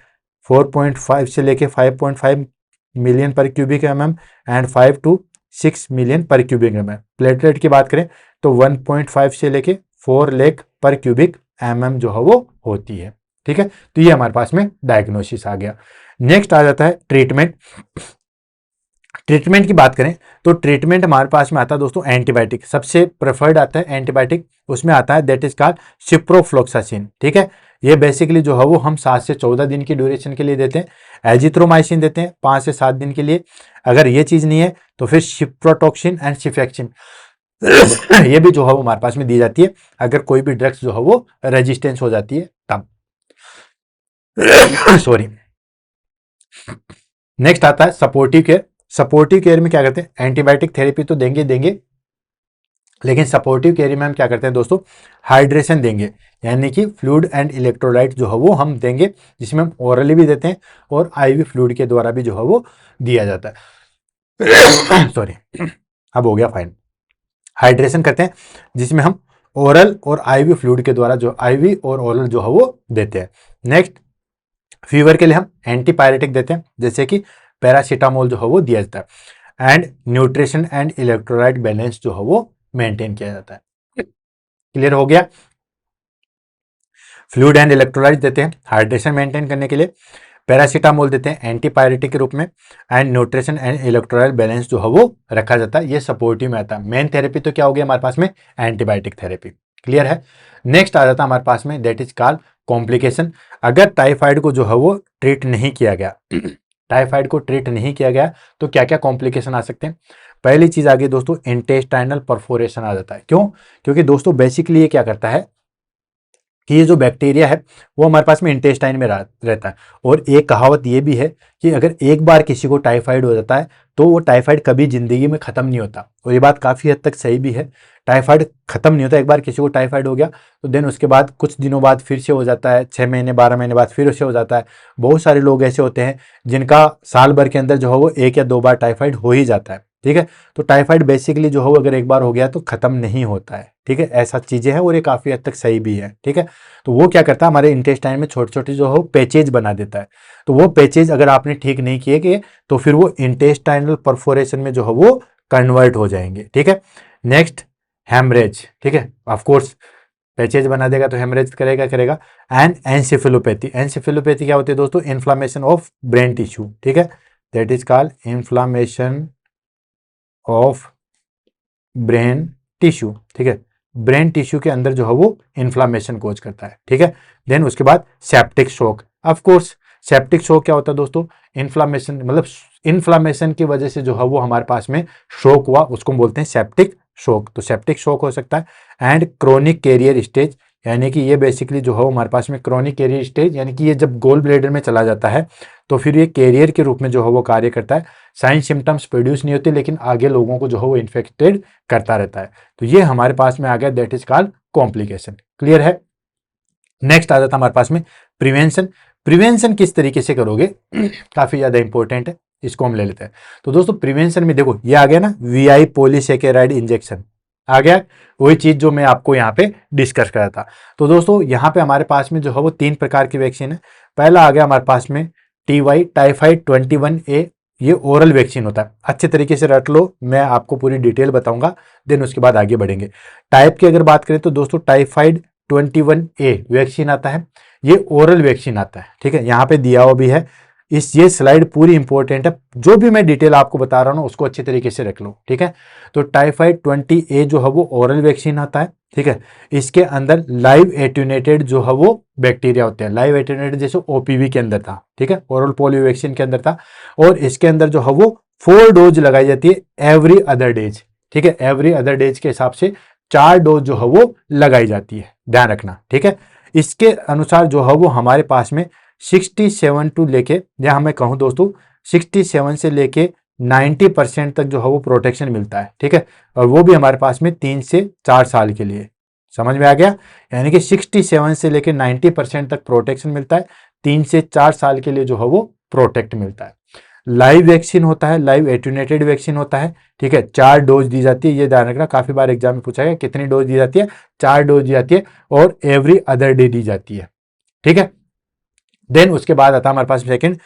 4.5 से लेके 5.5 मिलियन पर cubic mm and 5 to 6 million पर क्यूबिक mm। प्लेटलेट की बात करें तो 1.5 से लेके 4 लाख पर क्यूबिक mm जो है वो होती है, ठीक है, तो ये हमारे पास में डायग्नोसिस आ गया। नेक्स्ट आ जाता है ट्रीटमेंट। ट्रीटमेंट की बात करें तो ट्रीटमेंट हमारे पास में आता है दोस्तों एंटीबायोटिक, सबसे प्रेफर्ड आता है एंटीबायोटिक, उसमें आता है दैट इज कॉल्ड सिप्रोफ्लोक्सासिन। ठीक है, ये बेसिकली जो है वो हम 7 से 14 दिन की ड्यूरेशन के लिए देते हैं। एजिथ्रोमाइसिन देते हैं 5 से 7 दिन के लिए। अगर ये चीज नहीं है तो फिर सिप्रोटॉक्सिन एंड सिफेक्सिन ये भी जो है वो हमारे पास में दी जाती है अगर कोई भी ड्रग्स जो है वो रेजिस्टेंस हो जाती है तब। सॉरी। नेक्स्ट आता है सपोर्टिव केयर। सपोर्टिव केयर में क्या करते हैं, एंटीबायोटिक थेरेपी तो देंगे देंगे, लेकिन सपोर्टिव केयर में हम क्या करते हैं दोस्तों, हाइड्रेशन देंगे, यानी कि फ्लूइड एंड इलेक्ट्रोलाइट जो है वो हम देंगे, जिसमें हम ओरली भी देते हैं और आईवी फ्लूइड के द्वारा भी जो है वो दिया जाता है। सॉरी, अब हो गया फाइन। हाइड्रेशन करते हैं जिसमें हम ओरल और आईवी फ्लूइड के द्वारा जो आईवी और ओरल जो है वो देते हैं। नेक्स्ट, फीवर के लिए हम एंटीपायरेटिक देते हैं, जैसे कि पैरासीटामोल जो है वो दिया जाता है। And nutrition and electrolyte balance जो है वो मेंटेन किया जाता है। क्लियर हो गया। फ्लूइड एंड इलेक्ट्रोलाइट देते हैं हाइड्रेशन मेंटेन करने के लिए, पैरासीटामोल देते हैं एंटीपायरेटिक के रूप में, and nutrition and electrolyte balance जो है वो रखा जाता है। ये सपोर्टिव में आता है। मेन थेरेपी तो क्या हो गया हमारे पास में, एंटीबायोटिक थेरेपी। क्लियर है। नेक्स्ट आ जाता है हमारे पास में दैट इज कॉल्ड कॉम्प्लिकेशन। अगर टाइफाइड को जो है वो ट्रीट नहीं किया गया टाइफाइड को ट्रीट नहीं किया गया तो क्या क्या कॉम्प्लिकेशन आ सकते हैं। पहली चीज आ गई दोस्तों, इंटेस्टाइनल परफोरेशन आ जाता है। क्यों? क्योंकि दोस्तों बेसिकली ये क्या करता है कि ये जो बैक्टीरिया है वो हमारे पास में इंटेस्टाइन में रहता है। और एक कहावत ये भी है कि अगर एक बार किसी को टाइफाइड हो जाता है तो वो टाइफाइड कभी जिंदगी में खत्म नहीं होता। और ये बात काफी हद तक सही भी है, टाइफाइड खत्म नहीं होता। एक बार किसी को टाइफाइड हो गया तो देन उसके बाद कुछ दिनों बाद फिर से हो जाता है, 6 महीने 12 महीने बाद फिर से हो जाता है। बहुत सारे लोग ऐसे होते हैं जिनका साल भर के अंदर जो है वो 1 या 2 बार टाइफाइड हो ही जाता है। ठीक है, तो टाइफाइड बेसिकली जो है अगर एक बार हो गया तो खत्म नहीं होता है। ठीक है, ऐसा चीजें हैं और ये काफी हद तक सही भी है। ठीक है, तो वो क्या करता है हमारे इंटेस्टाइन में छोटे छोटे जो है पैचेज बना देता है। तो वो पैचेज अगर आपने ठीक नहीं किए गए तो फिर वो इंटेस्टाइनल परफोरेशन में जो है वो कन्वर्ट हो जाएंगे। ठीक है। Next, haemorrhage. ठीक है, ऑफ कोर्स पैचेज बना देगा तो हेमरेज करेगा। And encephalopathy. एंसेफेलोपैथी क्या होती है दोस्तों, इन्फ्लामेशन ऑफ ब्रेन टिश्यू। ठीक है, that is called inflammation of brain tissue. ठीक है, ब्रेन टिश्यू के अंदर जो है वो इन्फ्लामेशन कोज करता है। ठीक है, देन उसके बाद septic shock. Of course septic shock क्या होता है दोस्तों, इन्फ्लामेशन, मतलब इन्फ्लामेशन की वजह से जो है वो हमारे पास में शॉक हुआ, उसको बोलते हैं सेप्टिक शॉक। तो सेप्टिक शॉक हो सकता है। एंड क्रोनिक कैरियर स्टेज, यानी कि ये बेसिकली जो है हमारे पास में क्रोनिक कैरियर स्टेज, यानी कि ये जब गोल ब्लेडर में चला जाता है तो फिर ये कैरियर के रूप में जो है वो कार्य करता है। साइन सिम्टम्स प्रोड्यूस नहीं होते लेकिन आगे लोगों को जो है वो इन्फेक्टेड करता रहता है। तो ये हमारे पास में आ गया, that is called complication. Clear है। नेक्स्ट आ जाता है हमारे पास में प्रिवेंशन। प्रिवेंशन किस तरीके से करोगे काफी ज्यादा इंपॉर्टेंट है, इसको हम ले लेते हैं। तो दोस्तों प्रिवेंशन में देखो ये आ गया ना, VI पॉलीसेकेराइड इंजेक्शन आ गया, वही चीज जो मैं आपको यहाँ पे डिस्कस कर रहा था। तो दोस्तों यहाँ पे हमारे पास में जो है वो 3 प्रकार की वैक्सीन है। पहला आ गया हमारे पास में TY टाइफाइड 21A, ये ओरल वैक्सीन होता है। अच्छे तरीके से रट लो, मैं आपको पूरी डिटेल बताऊंगा, देन उसके बाद आगे बढ़ेंगे। टाइप की अगर बात करें तो दोस्तों टाइफाइड 21A वैक्सीन आता है, ये ओरल वैक्सीन आता है। ठीक है, यहाँ पे दिया हुआ भी है, ये स्लाइड पूरी इंपॉर्टेंट है, जो भी मैं डिटेल आपको बता रहा हूँ उसको अच्छे तरीके से रख लो। ठीक है, तो टाइफाइड 20A जो है वो ओरल वैक्सीन आता है। ठीक है, इसके अंदर लाइव एट्यूनेटेड जो है वो बैक्टीरिया होते हैं, लाइव एट्यूनेटेड जैसे OPV के अंदर था। ठीक है, ओरल पोलियो वैक्सीन के अंदर था। और इसके अंदर जो है वो 4 डोज लगाई जाती है एवरी अदर डेज। ठीक है, एवरी अदर डेज के हिसाब से 4 डोज जो है वो लगाई जाती है, ध्यान रखना। ठीक है, इसके अनुसार जो है वो हमारे पास में 67 टू लेके, या मैं कहूं दोस्तों 67 से लेके 90% तक जो है वो प्रोटेक्शन मिलता है। ठीक है, और वो भी हमारे पास में 3 से 4 साल के लिए। समझ में आ गया, यानी कि 67 से लेके 90% तक प्रोटेक्शन मिलता है, 3 से 4 साल के लिए जो है वो प्रोटेक्ट मिलता है। लाइव वैक्सीन होता है, लाइव एट्यूनेटेड वैक्सीन होता है। ठीक है, 4 डोज दी जाती है, ये ध्यान रखना, काफी बार एग्जाम में पूछा गया कितनी डोज दी जाती है, 4 डोज दी जाती है और एवरी अदर डे दी जाती है। ठीक है, देन उसके बाद आता है हमारे पास सेकंड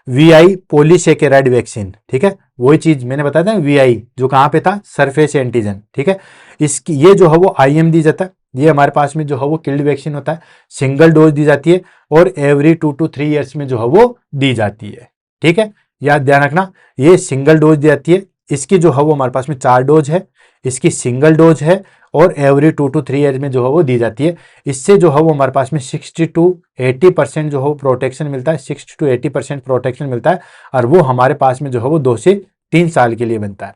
VI पॉलीसेकेराइड वैक्सीन। ठीक है, वही चीज मैंने बताया था, VI जो कहां पे था, सरफेस एंटीजन। ठीक है, इसकी ये जो है वो IM दी जाता है, ये हमारे पास में जो है वो किल्ड वैक्सीन होता है, सिंगल डोज दी जाती है और एवरी 2 to 3 ईयर्स में जो है वो दी जाती है। ठीक है, याद ध्यान रखना, ये सिंगल डोज दी जाती है। इसकी जो है वो हमारे पास में 4 डोज है, इसकी सिंगल डोज है और एवरी 2 to 3 ईयर्स में जो है वो दी जाती है। इससे जो है वो हमारे पास में 60 to 80% जो है वो प्रोटेक्शन मिलता है, 60 to 80% प्रोटेक्शन मिलता है और वो हमारे पास में जो है वो 2 से 3 साल के लिए बनता है।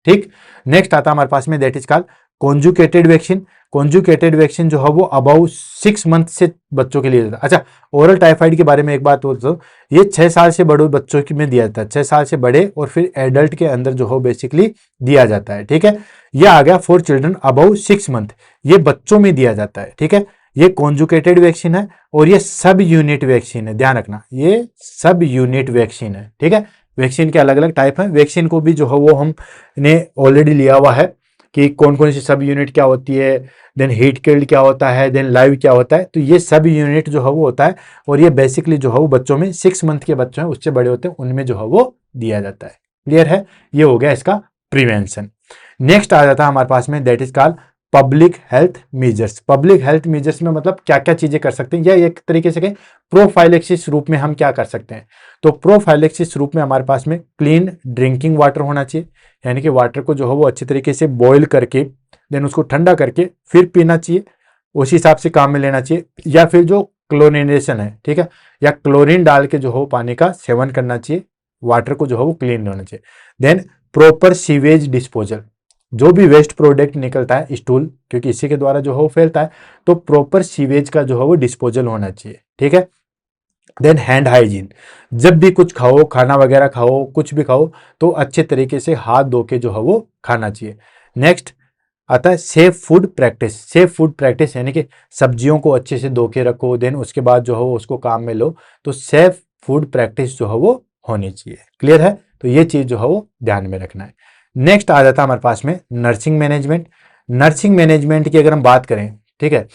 ठीक, नेक्स्ट आता है हमारे पास में that is called conjugated vaccine. Conjugated vaccine जो है वो अबाउ 6 मंथ से बच्चों के लिए देता है। अच्छा, ओरल टाइफाइड के बारे में एक बात बोलता हूँ, ये 6 साल से बड़े बच्चों में दिया जाता है, 6 साल से बड़े और फिर एडल्ट के अंदर जो हो बेसिकली दिया जाता है। ठीक है, ये आ गया फॉर चिल्ड्रन अबाउ 6 मंथ, ये बच्चों में दिया जाता है। ठीक है, ये कॉन्जुकेटेड वैक्सीन है और ये सब यूनिट वैक्सीन है, ध्यान रखना ये सब यूनिट वैक्सीन है। ठीक है, वैक्सीन के अलग अलग टाइप हैं, वैक्सीन को भी जो है वो हमने ऑलरेडी लिया हुआ है कि कौन कौन सी सब यूनिट क्या होती है, देन हीट किल्ड क्या होता है, देन लाइव क्या होता है। तो ये सब यूनिट जो है वो होता है और ये बेसिकली जो है वो बच्चों में 6 मंथ के बच्चों हैं उससे बड़े होते हैं उनमें जो है वो दिया जाता है। क्लियर है, ये हो गया इसका प्रिवेंशन। नेक्स्ट आ जाता है हमारे पास में that is called public health measures. Public health measures में मतलब क्या क्या चीजें कर सकते हैं, या एक तरीके से कहें प्रोफाइलेक्सिस रूप में हम क्या कर सकते हैं। तो प्रोफाइलेक्सिस रूप में हमारे पास में क्लीन ड्रिंकिंग वाटर होना चाहिए, यानी कि वाटर को जो है वो अच्छी तरीके से बॉईल करके देन उसको ठंडा करके फिर पीना चाहिए, उसी हिसाब से काम में लेना चाहिए। या फिर जो क्लोरिनेशन है, ठीक है, या क्लोरीन डाल के जो हो पानी का सेवन करना चाहिए, वाटर को जो है वो क्लीन होना चाहिए। देन प्रॉपर सीवेज डिस्पोजल, जो भी वेस्ट प्रोडक्ट निकलता है स्टूल, क्योंकि इसी के द्वारा जो है वो फैलता है, तो प्रॉपर सीवेज का जो है वो डिस्पोजल होना चाहिए। ठीक है, देन हैंड हाइजीन, जब भी कुछ खाओ, खाना वगैरह खाओ, कुछ भी खाओ तो अच्छे तरीके से हाथ धो के जो है वो खाना चाहिए। नेक्स्ट आता है safe food practice. Safe food practice यानी कि सब्जियों को अच्छे से धो के रखो, देन उसके बाद जो है वो उसको काम में लो, तो सेफ फूड प्रैक्टिस जो है वो होनी चाहिए। क्लियर है, तो ये चीज जो है वो ध्यान में रखना है। नेक्स्ट आ जाता है हमारे पास में नर्सिंग मैनेजमेंट। नर्सिंग मैनेजमेंट की अगर हम बात करें, ठीक है,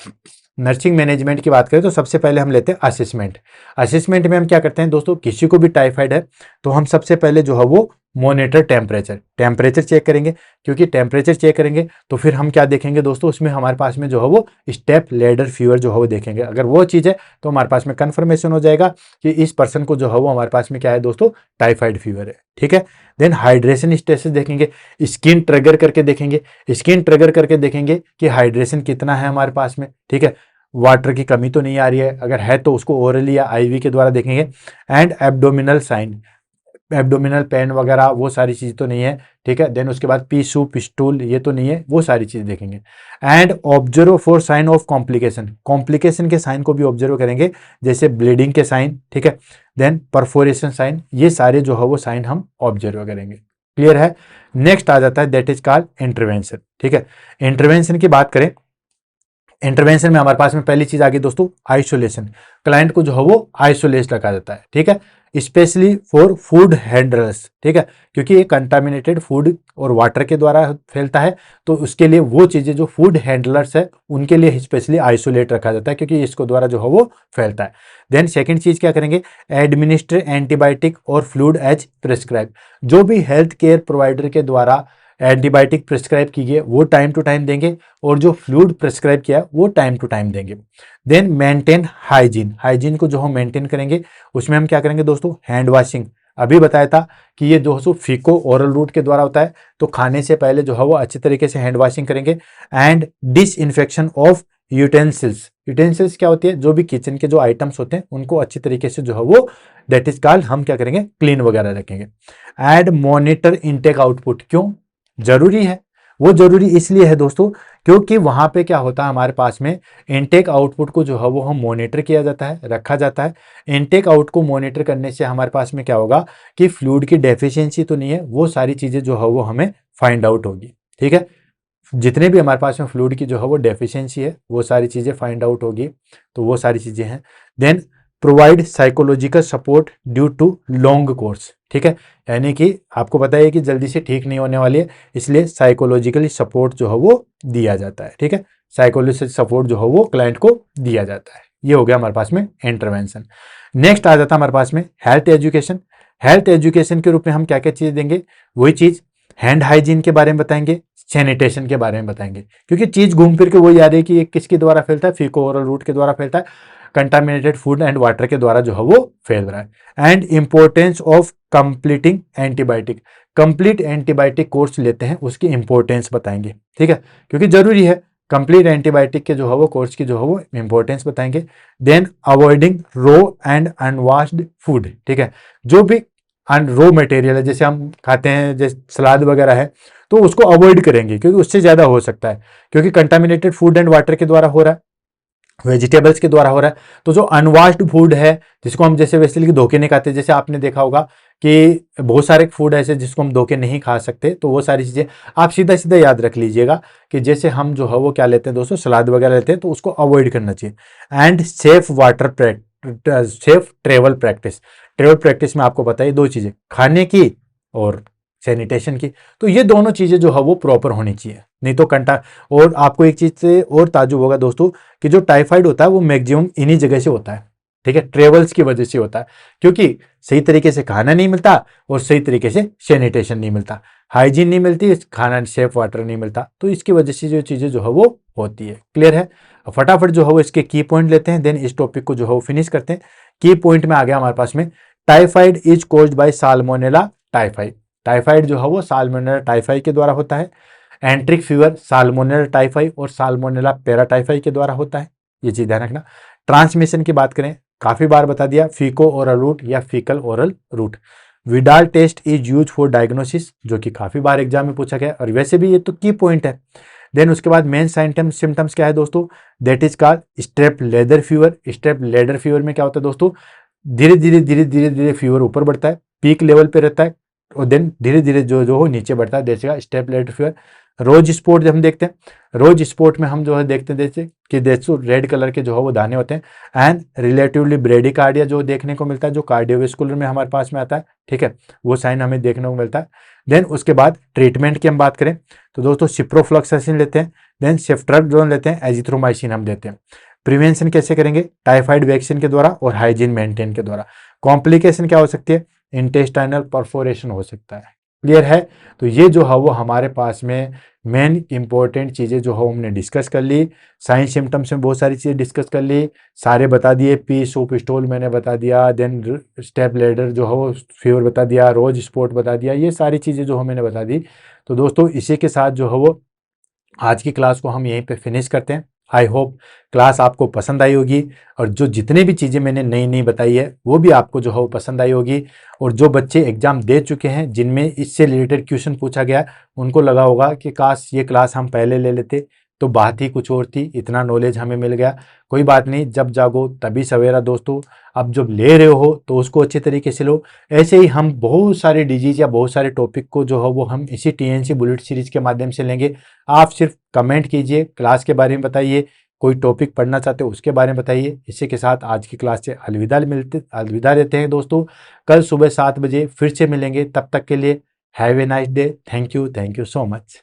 नर्सिंग मैनेजमेंट की बात करें तो सबसे पहले हम लेते हैं असेसमेंट। असेसमेंट में हम क्या करते हैं दोस्तों, किसी को भी टाइफाइड है तो हम सबसे पहले जो है वो मॉनिटर टेम्परेचर चेक करेंगे, क्योंकि टेम्परेचर चेक करेंगे तो फिर हम क्या देखेंगे दोस्तों, उसमें हमारे पास में जो है वो स्टेप लेडर फीवर जो है वो देखेंगे। अगर वो चीज़ है तो हमारे पास में कंफर्मेशन हो जाएगा कि इस पर्सन को जो है वो हमारे पास में क्या है दोस्तों, टाइफाइड फीवर है। ठीक है, देन हाइड्रेशन स्टेटस देखेंगे, स्किन ट्रिगर करके देखेंगे, स्किन ट्रिगर करके देखेंगे कि हाइड्रेशन कितना है हमारे पास में। ठीक है, वाटर की कमी तो नहीं आ रही है, अगर है तो उसको ओरली या आईवी के द्वारा देखेंगे। And abdominal sign, abdominal pain वगैरह वो सारी चीज़ तो नहीं है। ठीक है, देन उसके बाद पीसू पिस्टूल ये तो नहीं है, वो सारी चीज़ देखेंगे। And observe for sign of complication, complication के साइन को भी ऑब्जर्व करेंगे, जैसे ब्लीडिंग के साइन, ठीक है, देन परफोरेशन साइन, ये सारे जो है वो साइन हम ऑब्जर्व करेंगे। क्लियर है, नेक्स्ट आ जाता है दैट इज कॉल्ड इंटरवेंशन। ठीक है, इंटरवेंशन की बात करें, इंटरवेंशन में हमारे पास में पहली चीज आ गई दोस्तों आइसोलेशन। क्लाइंट को जो है वो आइसोलेशन रखा जाता है। ठीक है, स्पेशली फॉर फूड हैंडलर्स। ठीक है, क्योंकि ये कंटामिनेटेड फूड और वाटर के द्वारा फैलता है, तो उसके लिए वो चीजें जो फूड हैंडलर्स है उनके लिए स्पेशली आइसोलेट रखा जाता है, क्योंकि इसको द्वारा जो है वो फैलता है। देन सेकंड चीज क्या करेंगे, एडमिनिस्टर एंटीबायोटिक और फ्लूइड एज प्रिस्क्राइब। जो भी हेल्थ केयर प्रोवाइडर के द्वारा एंटीबायोटिक प्रिस्क्राइब की गई वो टाइम टू टाइम देंगे, और जो फ्लूइड प्रिस्क्राइब किया वो टाइम टू टाइम देंगे। देन मेंटेन हाइजीन, हाइजीन को जो हम मेंटेन करेंगे उसमें हम क्या करेंगे दोस्तों, हैंड वॉशिंग। अभी बताया था कि ये दोस्तों फीको ओरल रूट के द्वारा होता है, तो खाने से पहले जो है वो अच्छी तरीके से हैंड वॉशिंग करेंगे। And disinfection of utensils, utensils क्या होती है, जो भी किचन के जो आइटम्स होते हैं उनको अच्छी तरीके से जो है वो दैट इज कॉल्ड हम क्या करेंगे, क्लीन वगैरह रखेंगे। एंड मॉनिटर इनटेक आउटपुट, क्यों जरूरी है, वो जरूरी इसलिए है दोस्तों क्योंकि वहां पे क्या होता है हमारे पास में इनटेक आउटपुट को जो है वो हम मॉनिटर किया जाता है, रखा जाता है। इनटेक आउट को मॉनिटर करने से हमारे पास में क्या होगा कि फ्लूइड की डेफिशिएंसी तो नहीं है, वो सारी चीजें जो है वो हमें फाइंड आउट होगी। ठीक है, जितने भी हमारे पास में फ्लूइड की जो है वो डेफिशिएंसी है वो सारी चीजें फाइंड आउट होगी, तो वो सारी चीजें हैं। Then provide psychological support due to long course. ठीक है, यानी कि आपको पता है कि जल्दी से ठीक नहीं होने वाली है, इसलिए साइकोलॉजिकली सपोर्ट जो है वो दिया जाता है। ठीक है, साइकोलॉजिकल सपोर्ट जो है वो क्लाइंट को दिया जाता है। ये हो गया हमारे पास में इंटरवेंशन। नेक्स्ट आ जाता है हमारे पास में हेल्थ एजुकेशन। हेल्थ एजुकेशन के रूप में हम क्या क्या चीज़ देंगे, वही चीज़ हैंड हाइजीन के बारे में बताएंगे, सैनिटेशन के बारे में बताएंगे, क्योंकि चीज़ घूम फिर के वही आ रही है कि ये किसके द्वारा फैलता है, फीको ओरल रूट के द्वारा फैलता है, कंटामिनेटेड फूड एंड वाटर के द्वारा जो है वो फैल रहा है। And importance of completing antibiotic, complete antibiotic course लेते हैं उसकी इंपॉर्टेंस बताएंगे, ठीक है, क्योंकि जरूरी है कंप्लीट एंटीबायोटिक के जो है वो कोर्स की जो है वो इंपॉर्टेंस बताएंगे। Then avoiding raw and unwashed food, ठीक है, जो भी रो मटेरियल है जैसे हम खाते हैं, जैसे सलाद वगैरह है, तो उसको अवॉइड करेंगे क्योंकि उससे ज़्यादा हो सकता है, क्योंकि कंटामिनेटेड फूड एंड वाटर के द्वारा हो रहा है, वेजिटेबल्स के द्वारा हो रहा है। तो जो अनवॉश्ड फूड है जिसको हम जैसे वैसे धोखे नहीं खाते, जैसे आपने देखा होगा कि बहुत सारे फूड ऐसे जिसको हम धोखे नहीं खा सकते, तो वो सारी चीज़ें आप सीधा सीधा याद रख लीजिएगा कि जैसे हम जो है वो क्या लेते हैं दोस्तों, सलाद वगैरह लेते हैं, तो उसको अवॉइड करना चाहिए। And safe safe travel practice, travel practice में आपको पता है दो चीज़ें, खाने की और सैनिटेशन की, तो ये दोनों चीज़ें जो है वो प्रॉपर होनी चाहिए, नहीं तो कंटा। और आपको एक चीज़ से और ताजुब होगा दोस्तों कि जो टाइफाइड होता है वो मैक्सिमम इन्हीं जगह से होता है, ठीक है, ट्रेवल्स की वजह से होता है, क्योंकि सही तरीके से खाना नहीं मिलता और सही तरीके से सैनिटेशन नहीं मिलता, हाइजीन नहीं मिलती, खाना सेफ वाटर नहीं मिलता, तो इसकी वजह से जो चीज़ें जो है वो होती है। क्लियर है? फटाफट जो है वो इसके की पॉइंट लेते हैं, देन इस टॉपिक को जो है वो फिनिश करते हैं। की पॉइंट में आ गया हमारे पास में, typhoid is caused by salmonella typhi, typhoid जो है वो साल्मोनेला टाइफाई के द्वारा होता है। एंट्रिक फीवर साल्मोनेला टाइफाई और साल्मोनेला पैराटाइफाई के द्वारा होता है, ये चीज ध्यान रखना। ट्रांसमिशन की बात करें, काफी बार बता दिया, फीको ओरल रूट या faecal oral route. Widal test is use for diagnosis, जो कि काफी बार एग्जाम में पूछा गया और वैसे भी ये तो की पॉइंट है। देन उसके बाद मेन सिम्टम्स क्या है दोस्तों, that is called step leather fever. Step leather fever में क्या होता है दोस्तों, धीरे धीरे फीवर ऊपर बढ़ता है, पीक लेवल पे रहता है, और देन धीरे धीरे जो जो हो नीचे बढ़ता है, जैसे स्टेप लेदर फीवर। रोज स्पॉट जब हम देखते हैं, रोज स्पॉट में हम जो है देखते हैं जैसे कि देखो रेड कलर के जो है वो दाने होते हैं। एंड रिलेटिवली ब्रेडिकार्डिया जो देखने को मिलता है, जो कार्डियोवेस्कुलर में हमारे पास में आता है, ठीक है, वो साइन हमें देखने को मिलता है। देन उसके बाद ट्रीटमेंट की हम बात करें तो दोस्तों सिप्रोफ्लॉक्सासिन लेते हैं, देन सेफ्ट्राजोन लेते हैं, एजिथ्रोमाइसिन हम देते हैं। प्रिवेंशन कैसे करेंगे, टाइफाइड वैक्सीन के द्वारा और हाइजीन मेंटेन के द्वारा। कॉम्प्लिकेशन क्या हो सकती है, इंटेस्टाइनल परफोरेशन हो सकता है। क्लियर है? तो ये जो है वो हमारे पास में मेन इंपॉर्टेंट चीज़ें जो है हमने डिस्कस कर ली। साइन सिम्टम्स में बहुत सारी चीज़ें डिस्कस कर ली, सारे बता दिए, पी सूप स्टोल मैंने बता दिया, देन स्टेप लेडर जो है वो फीवर बता दिया, रोज स्पॉट बता दिया, ये सारी चीज़ें जो है मैंने बता दी। तो दोस्तों इसी के साथ जो है वो आज की क्लास को हम यहीं पे फिनिश करते हैं। आई होप क्लास आपको पसंद आई होगी, और जो जितने भी चीज़ें मैंने नई नई बताई है वो भी आपको जो है वो पसंद आई होगी। और जो बच्चे एग्जाम दे चुके हैं जिनमें इससे रिलेटेड क्वेश्चन पूछा गया है, उनको लगा होगा कि काश ये क्लास हम पहले ले लेते तो बात ही कुछ और थी, इतना नॉलेज हमें मिल गया। कोई बात नहीं, जब जागो तभी सवेरा दोस्तों। अब जब ले रहे हो तो उसको अच्छे तरीके से लो। ऐसे ही हम बहुत सारे डिजीज या बहुत सारे टॉपिक को जो है वो हम इसी टीएनसी बुलेट सीरीज के माध्यम से लेंगे। आप सिर्फ कमेंट कीजिए, क्लास के बारे में बताइए, कोई टॉपिक पढ़ना चाहते हो उसके बारे में बताइए। इसी के साथ आज की क्लास से अलविदा देते हैं दोस्तों। कल सुबह 7 बजे फिर से मिलेंगे, तब तक के लिए have a nice day. Thank you so much.